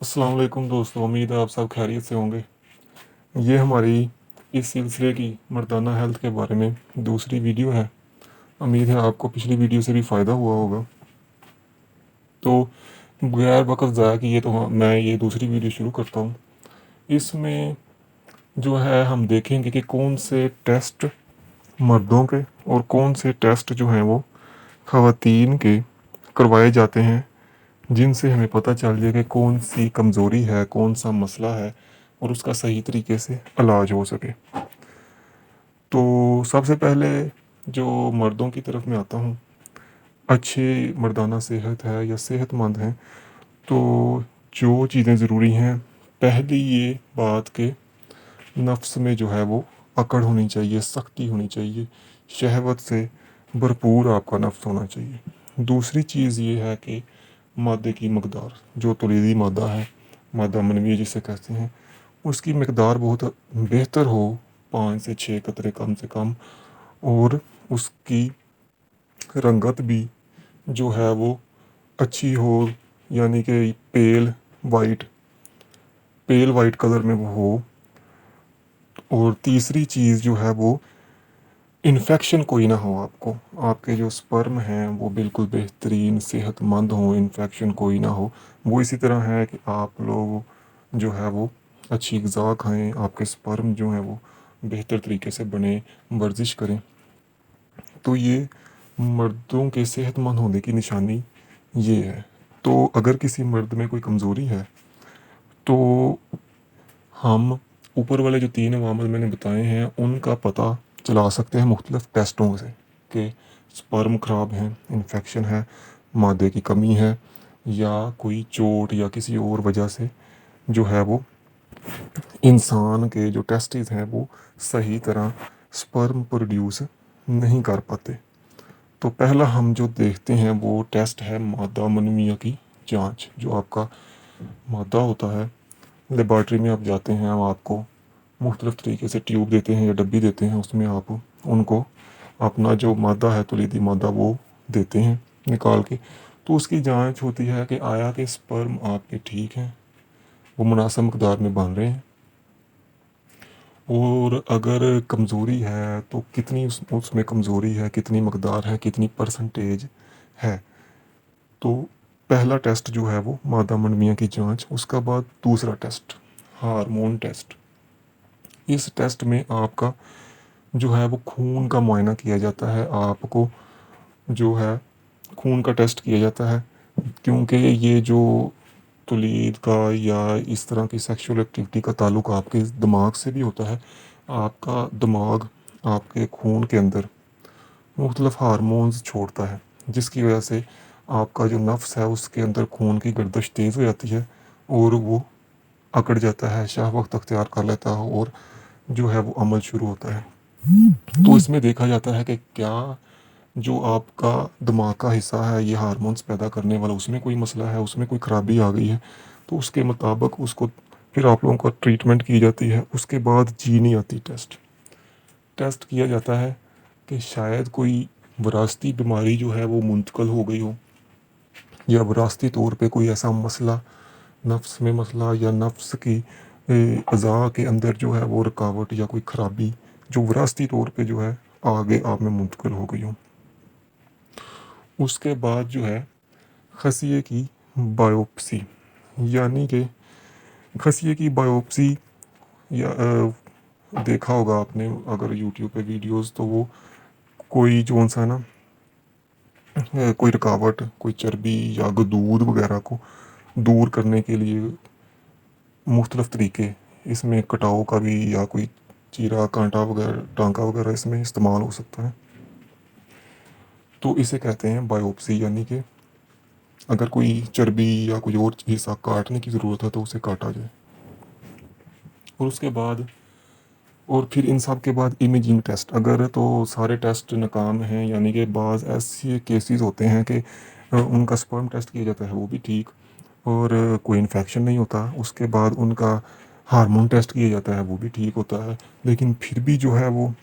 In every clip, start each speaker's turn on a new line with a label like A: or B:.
A: अस्सलाम वालेकुम दोस्तों, उम्मीद है आप सब खैरियत से होंगे। ये हमारी इस सिलसिले की मर्दाना हेल्थ के बारे में दूसरी वीडियो है। उम्मीद है आपको पिछली वीडियो से भी फ़ायदा हुआ होगा। तो बगैर वक्त ज़ाया किए मैं ये दूसरी वीडियो शुरू करता हूँ। इसमें जो है हम देखेंगे कि कौन से टेस्ट मर्दों के और कौन से टेस्ट जो हैं वो ख़वातीन के करवाए जाते हैं, जिनसे हमें पता चल जाए कि कौन सी कमज़ोरी है, कौन सा मसला है और उसका सही तरीके से इलाज हो सके। तो सबसे पहले जो मर्दों की तरफ मैं आता हूँ, अच्छी मर्दाना सेहत है या सेहतमंद हैं, तो जो चीज़ें ज़रूरी हैं, पहली ये बात कि नफ्स में जो है वो अकड़ होनी चाहिए, सख्ती होनी चाहिए, शहवत से भरपूर आपका नफ्स होना चाहिए। दूसरी चीज़ ये है कि मादे की मकदार, जो तौलीदी मादा है, मादा मनवी जिसे कहते हैं, उसकी मकदार बहुत बेहतर हो, 5 से 6 कतरे कम से कम, और उसकी रंगत भी जो है वो अच्छी हो, यानी कि पेल वाइट कलर में वो हो। और तीसरी चीज़ जो है वो इन्फेक्शन कोई ना हो, आपके जो स्पर्म हैं वो बिल्कुल बेहतरीन सेहतमंद हों, इन्फेक्शन कोई ना हो। वो इसी तरह है कि आप लोग जो है वो अच्छी ग़िज़ा खाएं, आपके स्पर्म जो हैं वो बेहतर तरीके से बने, वर्जिश करें। तो ये मर्दों के सेहतमंद होने की निशानी ये है। तो अगर किसी मर्द में कोई कमज़ोरी है तो हम ऊपर वाले जो 3 अवामल मैंने बताए हैं उनका पता चला सकते हैं मुख्तलिफ़ टेस्टों से, कि स्पर्म ख़राब है, इन्फेक्शन है, मादे की कमी है, या कोई चोट या किसी और वजह से जो है वो इंसान के जो टेस्टिस हैं वो सही तरह स्पर्म प्रोड्यूस नहीं कर पाते। तो पहला हम जो देखते हैं वो टेस्ट है मादा मनविया की जांच। जो आपका मादा होता है, लेबॉर्ट्री में आप जाते हैं, हम आपको मुख्तलिफ़ तरीके से ट्यूब देते हैं या डब्बी देते हैं, उसमें आप उनको अपना जो मादा है, तौलीदी मादा, वो देते हैं निकाल के। तो उसकी जांच होती है कि आया कि स्पर्म आपके ठीक हैं, वो मुनासिब मकदार में बन रहे हैं, और अगर कमज़ोरी है तो कितनी उसमें कमज़ोरी है, कितनी मकदार है, कितनी परसेंटेज है। तो पहला टेस्ट जो है वो मादा मनविया की जांच। उसका बाद दूसरा टेस्ट, हार्मोन टेस्ट। इस टेस्ट में आपका जो है वो खून का मुआयना किया जाता है, आपको जो है खून का टेस्ट किया जाता है, क्योंकि ये जो तौलीद का या इस तरह की सेक्सुअल एक्टिविटी का ताल्लुक आपके दिमाग से भी होता है। आपका दिमाग आपके खून के अंदर मुख्तलिफ हार्मोन्स छोड़ता है, जिसकी वजह से आपका जो नफ्स है उसके अंदर खून की गर्दिश तेज़ हो जाती है और वो अकड़ जाता है, शहवत अख्तियार कर लेता है और जो है वो अमल शुरू होता है। तो इसमें देखा जाता है कि क्या जो आपका दिमाग का हिस्सा है, ये हार्मोन्स पैदा करने वाला, उसमें कोई मसला है, उसमें कोई ख़राबी आ गई है। तो उसके मुताबिक उसको फिर आप लोगों का ट्रीटमेंट की जाती है। उसके बाद जीनी आती टेस्ट किया जाता है कि शायद कोई विरासती बीमारी जो है वो मुंतकिल हो गई हो, या विरासती तौर पे कोई ऐसा मसला, नफ्स में मसला, या नफ्स की अज़ा के अंदर जो है वो रुकावट या कोई ख़राबी जो विरासती तौर पे जो है आगे आप में मुंतकिल हो गई हो। उसके बाद जो है खसिए की बायोप्सी, यानी कि खसिए की बायोप्सी, या देखा होगा आपने अगर यूट्यूब पे वीडियोस, तो वो कोई जोन सा ना कोई रुकावट, कोई चर्बी या गदूद वगैरह को दूर करने के लिए मुख्तलिफ़ तरीके, इसमें कटाव का भी या कोई चीरा कांटा वगैरह टांका वगैरह इसमें इस्तेमाल हो सकता है। तो इसे कहते हैं बायोप्सी, यानी कि अगर कोई चर्बी या कोई और हिस्सा काटने की ज़रूरत है तो उसे काटा जाए। और उसके बाद और फिर इन सब के बाद इमेजिंग टेस्ट। अगर तो सारे टेस्ट नाकाम हैं, यानी कि बाज़ ऐसे केसेस होते हैं कि उनका स्पर्म टेस्ट किया जाता है वो भी ठीक, और कोई इन्फेक्शन नहीं होता, उसके बाद उनका हार्मोन टेस्ट किया जाता है वो भी ठीक होता है, लेकिन फिर भी जो है वो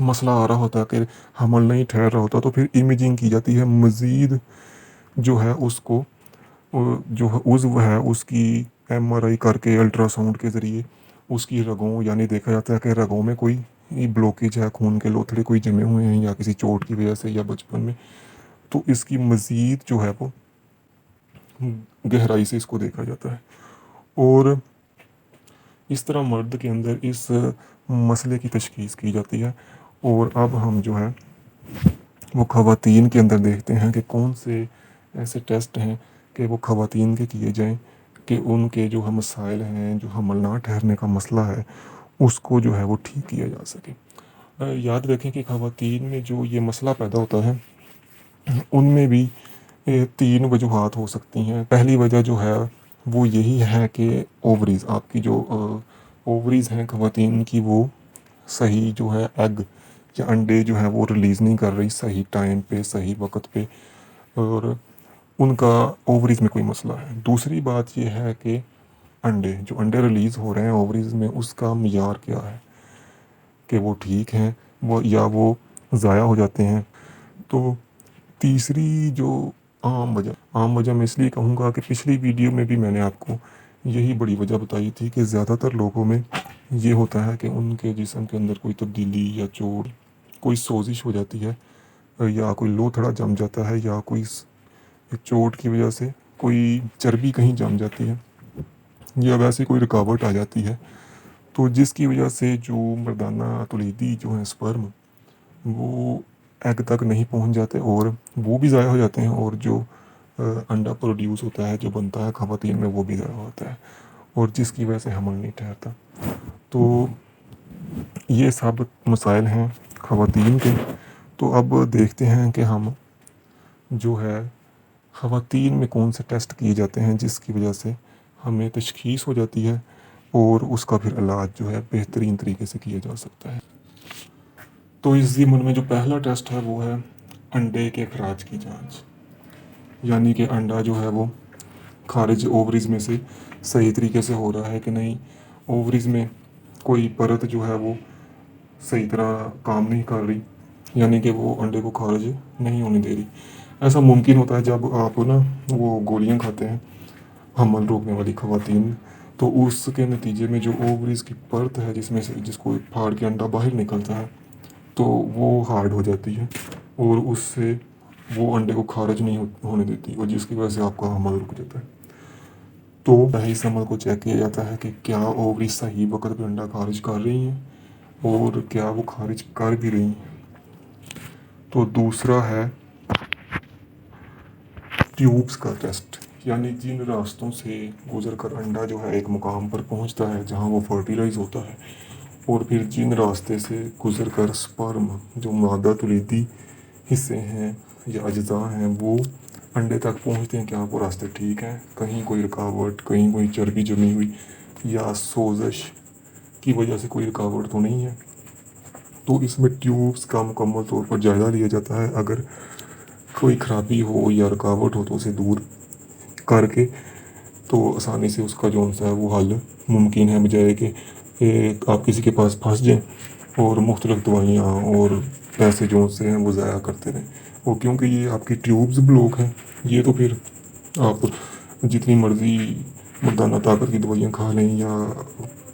A: मसला आ रहा होता है कि हमल नहीं ठहर रहा होता, तो फिर इमेजिंग की जाती है, मज़ीद जो है उसको जो उज़्व है उसकी MRI करके अल्ट्रासाउंड के ज़रिए उसकी रगों यानी देखा जाता है कि रगों में कोई ब्लॉकेज है, खून के लोथड़े कोई जमे हुए हैं या किसी चोट की वजह से या बचपन में, तो इसकी मज़ीद जो है वो गहराई से इसको देखा जाता है। और इस तरह मर्द के अंदर इस मसले की तशख़ीस की जाती है। और अब हम जो है वो ख़वातीन के अंदर देखते हैं कि कौन से ऐसे टेस्ट हैं कि वो ख़वातीन के किए जाएं कि उनके जो मसाइल हैं, जो हमल ना ठहरने का मसला है, उसको जो है वो ठीक किया जा सके। याद रखें कि ख़वातीन में जो ये मसला पैदा होता है उनमें भी 3 वजूहात हो सकती हैं। पहली वजह जो है वो यही है कि ओवरीज़ आपकी जो ओवरीज़ हैं ख़वातीन की, वो सही जो है एग या अंडे जो है वो रिलीज़ नहीं कर रही सही टाइम पे, सही वक्त पे, और उनका ओवरीज़ में कोई मसला है। दूसरी बात ये है कि जो अंडे रिलीज़ हो रहे हैं ओवरीज़ में, उसका मियार क्या है कि वो ठीक हैं वो या वो ज़ाया हो जाते हैं। तो तीसरी जो आम वजह मैं इसलिए कहूँगा कि पिछली वीडियो में भी मैंने आपको यही बड़ी वजह बताई थी कि ज़्यादातर लोगों में ये होता है कि उनके जिस्म के अंदर कोई तब्दीली या चोट, कोई सोजिश हो जाती है या कोई लोथड़ा जम जाता है या कोई चोट की वजह से कोई चर्बी कहीं जम जाती है या वैसे कोई रुकावट आ जाती है, तो जिसकी वजह से जो मर्दाना तुलीदी जो है स्पर्म, वो एग तक नहीं पहुंच जाते और वो भी ज़ाया हो जाते हैं, और जो अंडा प्रोड्यूस होता है, जो बनता है ख़वातीन में, वो भी ज़ाया होता है, और जिसकी वजह से हमल नहीं ठहरता। तो ये सब मसाइल हैं ख़वातीन के। तो अब देखते हैं कि हम जो है ख़वातीन में कौन से टेस्ट किए जाते हैं जिसकी वजह से हमें तशख़ीस हो जाती है और उसका फिर इलाज जो है बेहतरीन तरीके से किया जा सकता है। तो इस ज़िम्न में जो पहला टेस्ट है वो है अंडे के खराज की जांच, यानी कि अंडा जो है वो खारिज ओवरीज़ में से सही तरीके से हो रहा है कि नहीं, ओवरीज़ में कोई परत जो है वो सही तरह काम नहीं कर रही, यानी कि वो अंडे को खारिज नहीं होने दे रही। ऐसा मुमकिन होता है जब आप ना वो गोलियां खाते हैं हमल रोकने वाली ख़वातीन, तो उसके नतीजे में जो ओवरीज़ की परत है जिसमें से जिसको फाड़ के अंडा बाहर निकलता है, तो वो हार्ड हो जाती है और उससे वो अंडे को खारिज नहीं होने देती, और जिसकी वजह से आपका हमल रुक जाता है। तो पहले इस हमल को चेक किया जाता है कि क्या ओवरी सही वक्त पे अंडा खारिज कर रही हैं और क्या वो खारिज कर भी रही हैं। तो दूसरा है ट्यूब्स का टेस्ट, यानी जिन रास्तों से गुजर कर अंडा जो है एक मुकाम पर पहुंचता है जहां वो फर्टिलाइज होता है, और फिर जिन रास्ते से गुजर कर स्पर्म जो मादा तुलीदी हिस्से हैं या अज्जा हैं वो अंडे तक पहुंचते हैं, क्या वो रास्ते ठीक हैं, कहीं कोई रुकावट, कहीं कोई चर्बी जमी हुई या सोजश की वजह से कोई रुकावट तो नहीं है। तो इसमें ट्यूब्स का मुकम्मल तौर पर जायज़ा लिया जाता है। अगर कोई ख़राबी हो या रुकावट हो तो उसे दूर करके तो आसानी से उसका जो सा है वो हल मुमकिन है, बजाय कि आप किसी के पास फंस जाएं और मुख्तलिफ दवाइयाँ और पैसे जो से हैं वो ज़ाया करते रहें। और क्योंकि ये आपकी ट्यूब्स ब्लॉक हैं, ये तो फिर आप जितनी मर्ज़ी मर्दाना ताकत की दवाइयाँ खा लें या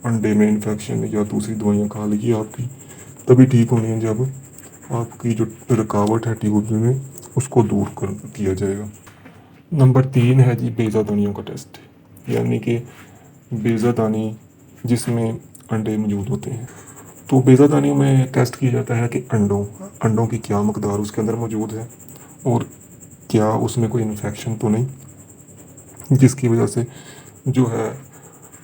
A: अंडे में इन्फेक्शन या दूसरी दवाइयाँ खा लें, ये आपकी तभी ठीक होनी है जब आपकी जो रुकावट है ट्यूब्स में उसको दूर कर किया जाएगा। नंबर 3 है जी बेज़ादानियों का टेस्ट, यानी कि बेज़ादानी जिसमें अंडे मौजूद होते हैं। तो बेज़ादानियों में टेस्ट किया जाता है कि अंडों की क्या मकदार उसके अंदर मौजूद है और क्या उसमें कोई इन्फेक्शन तो नहीं जिसकी वजह से जो है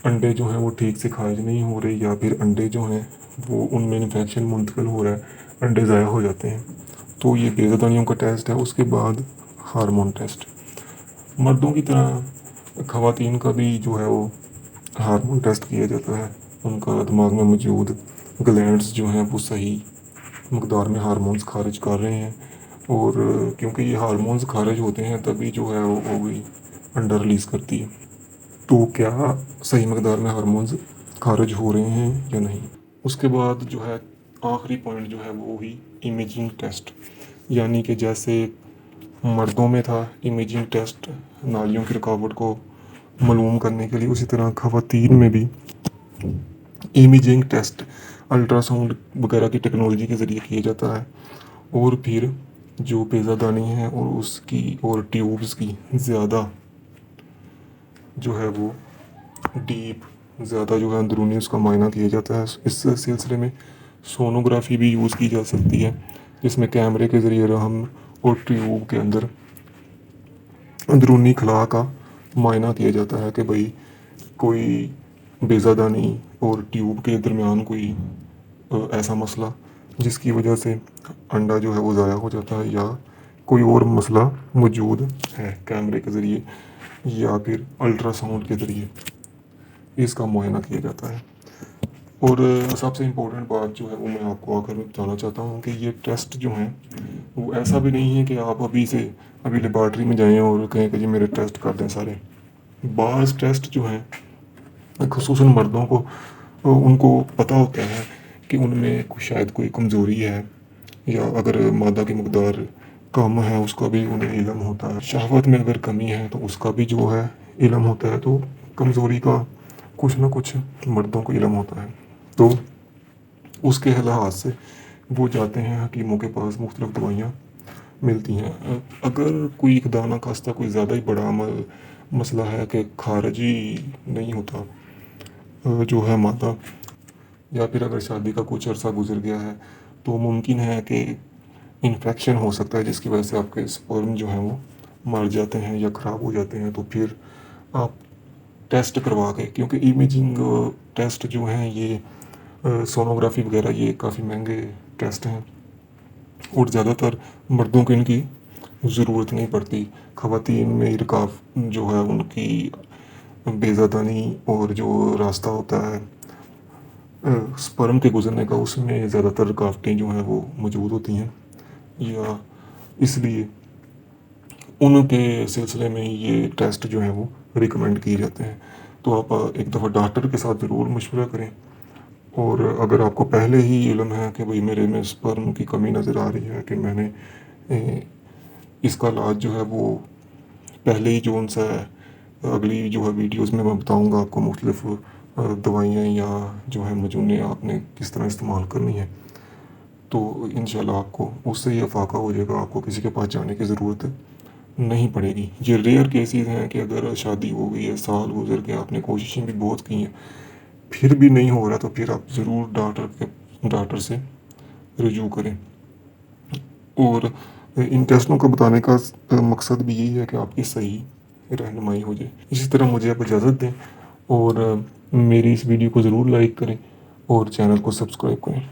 A: अंडे जो हैं वो ठीक से खारिज नहीं हो रहे, या फिर अंडे जो हैं वो उनमें इन्फेक्शन मुंतकिल हो रहा है, अंडे ज़ाया हो जाते हैं। तो ये बेज़ादानियों का टेस्ट है। उसके बाद हार्मोन टेस्ट, मर्दों की तरह ख़वातीन का भी जो है वो हार्मोन टेस्ट किया जाता है। उनका दिमाग में मौजूद ग्लैंड्स जो हैं वो सही मकदार में हार्मोन्स खारिज कर रहे हैं, और क्योंकि ये हार्मोन्स खारिज होते हैं तभी जो है वो ओवरी अंडा रिलीज़ करती है। तो क्या सही मकदार में हार्मोन्स खारिज हो रहे हैं या नहीं। उसके बाद जो है आखिरी पॉइंट जो है वो ही इमेजिंग टेस्ट, यानी कि जैसे मर्दों में था इमेजिंग टेस्ट नालियों की रुकावट को मालूम करने के लिए, उसी तरह ख़वातीन में भी इमेजिंग टेस्ट अल्ट्रासाउंड वगैरह की टेक्नोलॉजी के ज़रिए किया जाता है। और फिर जो पेज़ादानी है और उसकी और ट्यूब्स की ज़्यादा जो है वो डीप, ज़्यादा जो है अंदरूनी उसका मायना किया जाता है। इस सिलसिले में सोनोग्राफी भी यूज़ की जा सकती है, जिसमें कैमरे के ज़रिए रहम और ट्यूब के अंदर अंदरूनी खला का मायना किया जाता है कि भाई कोई बेज़ादानी और ट्यूब के दरमियान कोई ऐसा मसला जिसकी वजह से अंडा जो है वो ज़ाया हो जाता है, या कोई और मसला मौजूद है, कैमरे के ज़रिए या फिर अल्ट्रासाउंड के ज़रिए इसका मुआयना किया जाता है। और सबसे इम्पोर्टेंट बात जो है वो मैं आपको आखिर में बताना चाहता हूँ कि ये टेस्ट जो हैं वो ऐसा भी नहीं है कि आप अभी लेबॉर्ट्री में जाएं और कहें कि जी मेरे टेस्ट कर दें सारे। बाज़ टेस्ट जो हैं ख़ुसूसन मर्दों को उनको पता होता है कि उनमें शायद कोई कमज़ोरी है, या अगर मादा की मकदार कम है उसका भी उन्हें इल्म होता है। शहवत में अगर कमी है तो उसका भी जो है इल्म होता है। तो कमज़ोरी का कुछ ना कुछ मर्दों को इल्म होता है, तो उसके लिहाज से वो जाते हैं हकीमों के पास, मुख्तलिफ़ दवाइयाँ मिलती हैं। अगर कोई खुदा ना खास्ता कोई ज़्यादा ही बड़ा मसला है कि खारिजी नहीं होता जो है मादा, या फिर अगर शादी का कुछ अरसा गुजर गया है तो मुमकिन है कि इन्फेक्शन हो सकता है जिसकी वजह से आपके स्पर्म जो हैं वो मर जाते हैं या ख़राब हो जाते हैं। तो फिर आप टेस्ट करवा के, क्योंकि इमेजिंग टेस्ट जो हैं ये सोनोग्राफी वगैरह ये काफ़ी महंगे टेस्ट हैं और ज़्यादातर मर्दों को इनकी ज़रूरत नहीं पड़ती। ख़वातीन में इरकाफ जो है उनकी बेज़ादानी और जो रास्ता होता है स्पर्म के गुजरने का, उसमें ज़्यादातर रुकावटें जो हैं वो मौजूद होती हैं, या इसलिए उनके सिलसिले में ये टेस्ट जो हैं वो रिकमेंड किए जाते हैं। तो आप एक दफ़ा डॉक्टर के साथ ज़रूर मशवरा करें। और अगर आपको पहले ही इल्म है कि भाई मेरे में स्पर्म की कमी नज़र आ रही है, कि मैंने इसका इलाज जो है वो पहले ही जो उनसे अगली जो है वीडियोस में मैं बताऊंगा आपको मुख्तलिफ़ दवाइयाँ या जो है मजूने आपने किस तरह इस्तेमाल करनी है, तो इंशाल्लाह आपको उससे ये फ़ाका हो जाएगा, आपको किसी के पास जाने की ज़रूरत नहीं पड़ेगी। ये रेयर केसेस हैं कि अगर शादी हो गई है, साल गुजर गया, आपने कोशिशें भी बहुत की हैं, फिर भी नहीं हो रहा, तो फिर आप ज़रूर डॉक्टर से रुजू करें। और इन टेस्टों को बताने का मकसद भी यही है कि आपकी सही रहनुमाई हो जाए। इसी तरह मुझे आप इजाज़त दें और मेरी इस वीडियो को ज़रूर लाइक करें और चैनल को सब्सक्राइब करें।